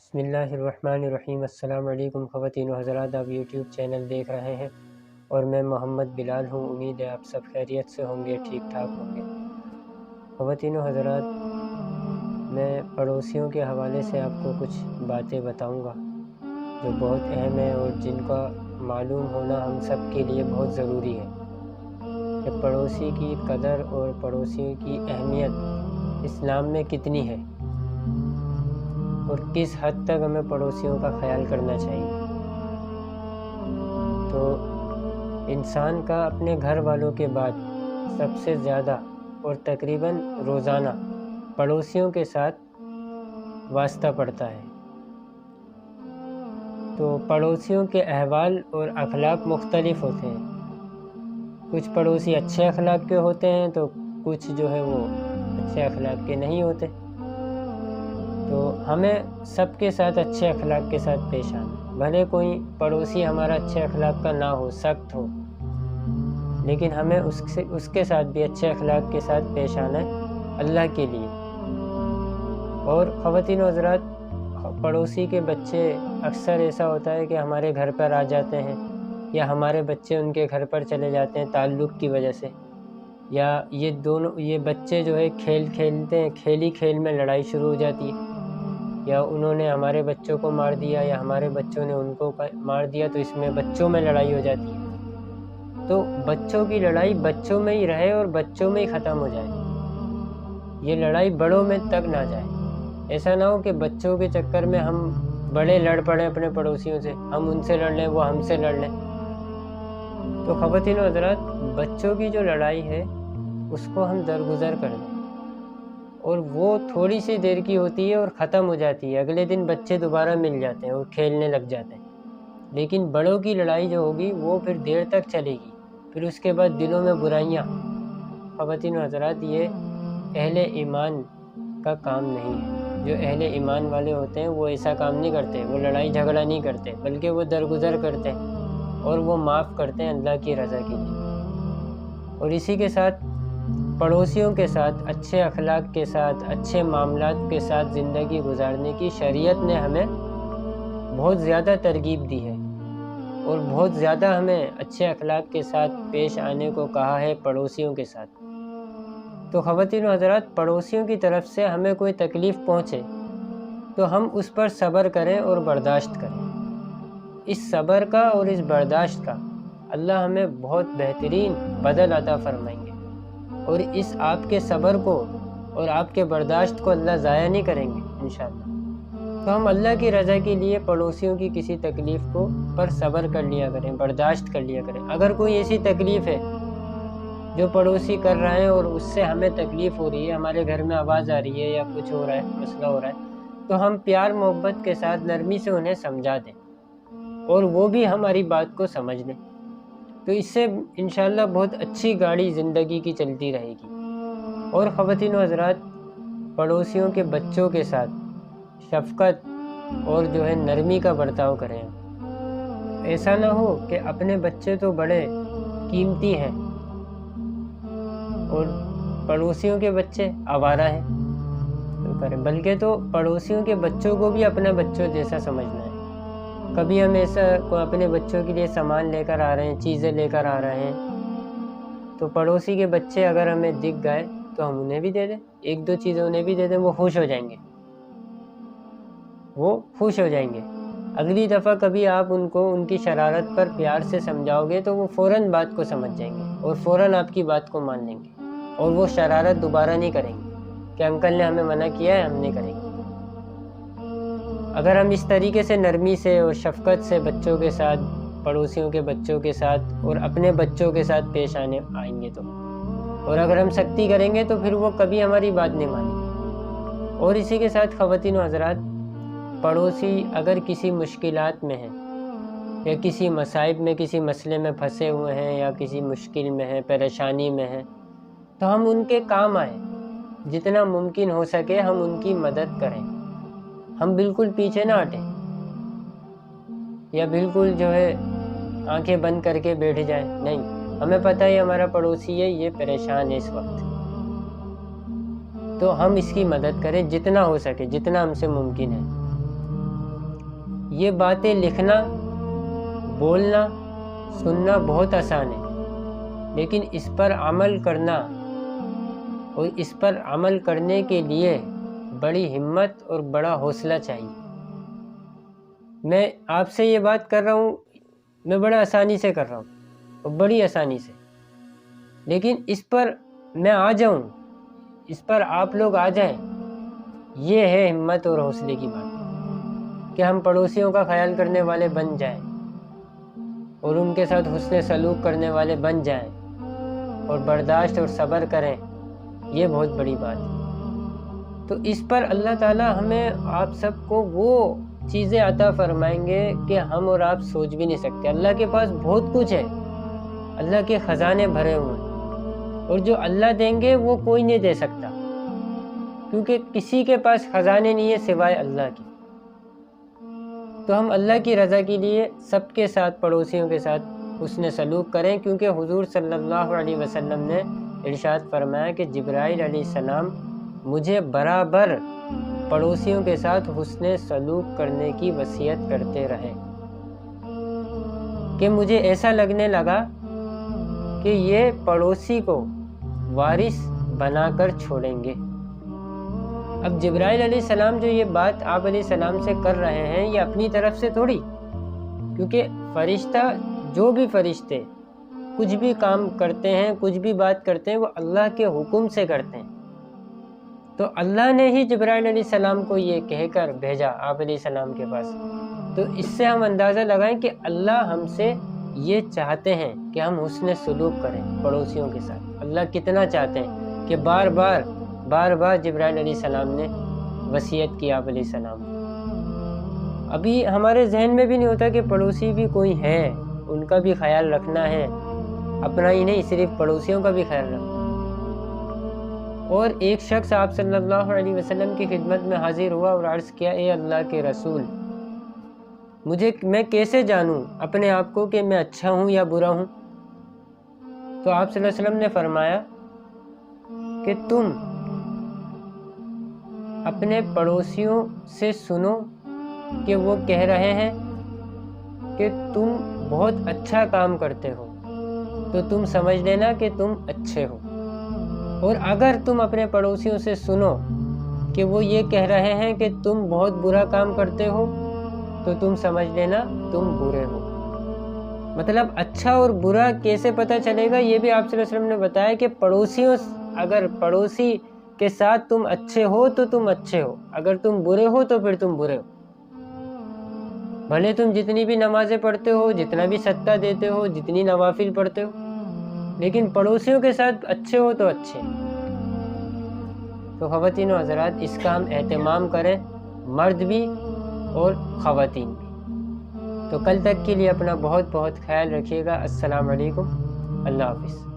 بسم اللہ الرحمن الرحیم۔ السلام علیکم خواتین و حضرات، آپ یوٹیوب چینل دیکھ رہے ہیں اور میں محمد بلال ہوں۔ امید ہے آپ سب خیریت سے ہوں گے، ٹھیک ٹھاک ہوں گے۔ خواتین و حضرات، میں پڑوسیوں کے حوالے سے آپ کو کچھ باتیں بتاؤں گا جو بہت اہم ہیں اور جن کا معلوم ہونا ہم سب کے لیے بہت ضروری ہے کہ پڑوسی کی قدر اور پڑوسیوں کی اہمیت اسلام میں کتنی ہے اور کس حد تک ہمیں پڑوسیوں کا خیال کرنا چاہیے۔ تو انسان کا اپنے گھر والوں کے بعد سب سے زیادہ اور تقریباً روزانہ پڑوسیوں کے ساتھ واسطہ پڑتا ہے۔ تو پڑوسیوں کے احوال اور اخلاق مختلف ہوتے ہیں۔ کچھ پڑوسی اچھے اخلاق کے ہوتے ہیں تو کچھ جو ہے وہ اچھے اخلاق کے نہیں ہوتے۔ تو ہمیں سب کے ساتھ اچھے اخلاق کے ساتھ پیش آنا، بھلے کوئی پڑوسی ہمارا اچھے اخلاق کا نہ ہو، سخت ہو، لیکن ہمیں اس کے ساتھ بھی اچھے اخلاق کے ساتھ پیش آنا ہے اللہ کے لیے۔ اور خواتین و حضرات، پڑوسی کے بچے اکثر ایسا ہوتا ہے کہ ہمارے گھر پر آ جاتے ہیں یا ہمارے بچے ان کے گھر پر چلے جاتے ہیں تعلق کی وجہ سے، یا یہ بچے جو ہے کھیل کھیلتے ہیں، کھیل میں لڑائی شروع ہو جاتی ہے، یا انہوں نے ہمارے بچوں کو مار دیا یا ہمارے بچوں نے ان کو مار دیا، تو اس میں بچوں میں لڑائی ہو جاتی ہے۔ تو بچوں کی لڑائی بچوں میں ہی رہے اور بچوں میں ہی ختم ہو جائے، یہ لڑائی بڑوں میں تک نہ جائے۔ ایسا نہ ہو کہ بچوں کے چکر میں ہم بڑے لڑ پڑیں اپنے پڑوسیوں سے، ہم ان سے لڑ لیں، وہ ہم سے لڑ لیں۔ تو خواتین و حضرات، بچوں کی جو لڑائی ہے اس کو ہم درگزر کر دیں، اور وہ تھوڑی سی دیر کی ہوتی ہے اور ختم ہو جاتی ہے، اگلے دن بچے دوبارہ مل جاتے ہیں اور کھیلنے لگ جاتے ہیں۔ لیکن بڑوں کی لڑائی جو ہوگی وہ پھر دیر تک چلے گی، پھر اس کے بعد دلوں میں برائیاں۔ خواتین و حضرات، یہ اہل ایمان کا کام نہیں ہے۔ جو اہل ایمان والے ہوتے ہیں وہ ایسا کام نہیں کرتے، وہ لڑائی جھگڑا نہیں کرتے، بلکہ وہ درگزر کرتے ہیں اور وہ معاف کرتے ہیں اللہ کی رضا کے لیے۔ اور اسی کے ساتھ پڑوسیوں کے ساتھ اچھے اخلاق کے ساتھ، اچھے معاملات کے ساتھ زندگی گزارنے کی شریعت نے ہمیں بہت زیادہ ترغیب دی ہے اور بہت زیادہ ہمیں اچھے اخلاق کے ساتھ پیش آنے کو کہا ہے پڑوسیوں کے ساتھ۔ تو خواتین و حضرات، پڑوسیوں کی طرف سے ہمیں کوئی تکلیف پہنچے تو ہم اس پر صبر کریں اور برداشت کریں۔ اس صبر کا اور اس برداشت کا اللہ ہمیں بہت بہترین بدل عطا فرمائیں گے، اور اس آپ کے صبر کو اور آپ کے برداشت کو اللہ ضائع نہیں کریں گے انشاءاللہ۔ تو ہم اللہ کی رضا کے لیے پڑوسیوں کی کسی تکلیف کو پر صبر کر لیا کریں، برداشت کر لیا کریں۔ اگر کوئی ایسی تکلیف ہے جو پڑوسی کر رہے ہیں اور اس سے ہمیں تکلیف ہو رہی ہے، ہمارے گھر میں آواز آ رہی ہے یا کچھ ہو رہا ہے، مسئلہ ہو رہا ہے، تو ہم پیار محبت کے ساتھ نرمی سے انہیں سمجھا دیں اور وہ بھی ہماری بات کو سمجھ لیں، تو اس سے انشاءاللہ بہت اچھی گاڑی زندگی کی چلتی رہے گی۔ اور خواتین و حضرات، پڑوسیوں کے بچوں کے ساتھ شفقت اور جو ہے نرمی کا برتاؤ کریں۔ ایسا نہ ہو کہ اپنے بچے تو بڑے قیمتی ہیں اور پڑوسیوں کے بچے آوارہ ہیں تو کریں، بلکہ تو پڑوسیوں کے بچوں کو بھی اپنا بچوں جیسا سمجھنا ہے۔ کبھی ہم ایسا اپنے بچوں کے لیے سامان لے کر آ رہے ہیں، چیزیں لے کر آ رہے ہیں، تو پڑوسی کے بچے اگر ہمیں دکھ گئے تو ہم انہیں بھی دے دیں، ایک دو چیزیں انہیں بھی دے دیں، وہ خوش ہو جائیں گے، وہ خوش ہو جائیں گے۔ اگلی دفعہ کبھی آپ ان کو ان کی شرارت پر پیار سے سمجھاؤ گے تو وہ فوراً بات کو سمجھ جائیں گے اور فوراً آپ کی بات کو مان لیں گے، اور وہ شرارت دوبارہ نہیں کریں گے کہ انکل نے ہمیں منع کیا ہے، ہم نہیں کریں گے۔ اگر ہم اس طریقے سے نرمی سے اور شفقت سے بچوں کے ساتھ، پڑوسیوں کے بچوں کے ساتھ اور اپنے بچوں کے ساتھ پیش آئیں گے تو، اور اگر ہم سختی کریں گے تو پھر وہ کبھی ہماری بات نہیں مانیں گے۔ اور اسی کے ساتھ خواتین و حضرات، پڑوسی اگر کسی مشکلات میں ہیں یا کسی مصائب میں، کسی مسئلے میں پھنسے ہوئے ہیں یا کسی مشکل میں ہیں، پریشانی میں ہیں، تو ہم ان کے کام آئیں، جتنا ممکن ہو سکے ہم ان کی مدد کریں۔ ہم بالکل پیچھے نہ ہٹیں یا بالکل جو ہے آنکھیں بند کر کے بیٹھ جائیں، نہیں، ہمیں پتہ ہے ہمارا پڑوسی ہے، یہ پریشان ہے اس وقت، تو ہم اس کی مدد کریں جتنا ہو سکے، جتنا ہم سے ممکن ہے۔ یہ باتیں لکھنا، بولنا، سننا بہت آسان ہے، لیکن اس پر عمل کرنا اور اس پر عمل کرنے کے لیے بڑی ہمت اور بڑا حوصلہ چاہیے۔ میں آپ سے یہ بات کر رہا ہوں، میں بڑا آسانی سے کر رہا ہوں اور بڑی آسانی سے، لیکن اس پر میں آ جاؤں، اس پر آپ لوگ آ جائیں، یہ ہے ہمت اور حوصلے کی بات، کہ ہم پڑوسیوں کا خیال کرنے والے بن جائیں اور ان کے ساتھ حسن سلوک کرنے والے بن جائیں اور برداشت اور صبر کریں، یہ بہت بڑی بات ہے۔ تو اس پر اللہ تعالیٰ ہمیں آپ سب کو وہ چیزیں عطا فرمائیں گے کہ ہم اور آپ سوچ بھی نہیں سکتے۔ اللہ کے پاس بہت کچھ ہے، اللہ کے خزانے بھرے ہوئے ہیں، اور جو اللہ دیں گے وہ کوئی نہیں دے سکتا، کیونکہ کسی کے پاس خزانے نہیں ہے سوائے اللہ کے۔ تو ہم اللہ کی رضا کے لیے سب کے ساتھ، پڑوسیوں کے ساتھ حسن سلوک کریں، کیونکہ حضور صلی اللہ علیہ وسلم نے ارشاد فرمایا کہ جبرائیل علیہ السلام مجھے برابر پڑوسیوں کے ساتھ حسن سلوک کرنے کی وصیت کرتے رہے، کہ مجھے ایسا لگنے لگا کہ یہ پڑوسی کو وارث بنا کر چھوڑیں گے۔ اب جبرائیل علیہ السلام جو یہ بات آپ علیہ السلام سے کر رہے ہیں، یہ اپنی طرف سے تھوڑی، کیونکہ فرشتہ، جو بھی فرشتے کچھ بھی کام کرتے ہیں، کچھ بھی بات کرتے ہیں، وہ اللہ کے حکم سے کرتے ہیں۔ تو اللہ نے ہی جبرائیل علیہ السلام کو یہ کہہ کر بھیجا آپ علیہ السلام کے پاس۔ تو اس سے ہم اندازہ لگائیں کہ اللہ ہم سے یہ چاہتے ہیں کہ ہم حسن سلوک کریں پڑوسیوں کے ساتھ۔ اللہ کتنا چاہتے ہیں کہ بار بار جبرائیل علیہ السلام نے وصیت کی آپ علیہ السلام کو۔ ابھی ہمارے ذہن میں بھی نہیں ہوتا کہ پڑوسی بھی کوئی ہے، ان کا بھی خیال رکھنا ہے، اپنا ہی نہیں صرف پڑوسیوں کا بھی خیال رکھنا۔ اور ایک شخص آپ صلی اللہ علیہ وسلم کی خدمت میں حاضر ہوا اور عرض کیا، اے اللہ کے رسول، میں کیسے جانوں اپنے آپ کو کہ میں اچھا ہوں یا برا ہوں؟ تو آپ صلی اللہ علیہ وسلم نے فرمایا کہ تم اپنے پڑوسیوں سے سنو کہ وہ کہہ رہے ہیں کہ تم بہت اچھا کام کرتے ہو، تو تم سمجھ لینا کہ تم اچھے ہو، اور اگر تم اپنے پڑوسیوں سے سنو کہ وہ یہ کہہ رہے ہیں کہ تم بہت برا کام کرتے ہو، تو تم سمجھ لینا تم برے ہو۔ مطلب اچھا اور برا کیسے پتہ چلے گا، یہ بھی آپ صلی اللہ علیہ وسلم نے بتایا کہ اگر پڑوسی کے ساتھ تم اچھے ہو تو تم اچھے ہو، اگر تم برے ہو تو پھر تم برے ہو۔ بھلے تم جتنی بھی نمازیں پڑھتے ہو، جتنا بھی صدقہ دیتے ہو، جتنی نوافل پڑھتے ہو، لیکن پڑوسیوں کے ساتھ اچھے ہو تو اچھے۔ تو خواتین و حضرات، اس کا ہم اہتمام کریں، مرد بھی اور خواتین بھی۔ تو کل تک کے لیے اپنا بہت بہت خیال رکھیے گا۔ السلام علیکم، اللہ حافظ۔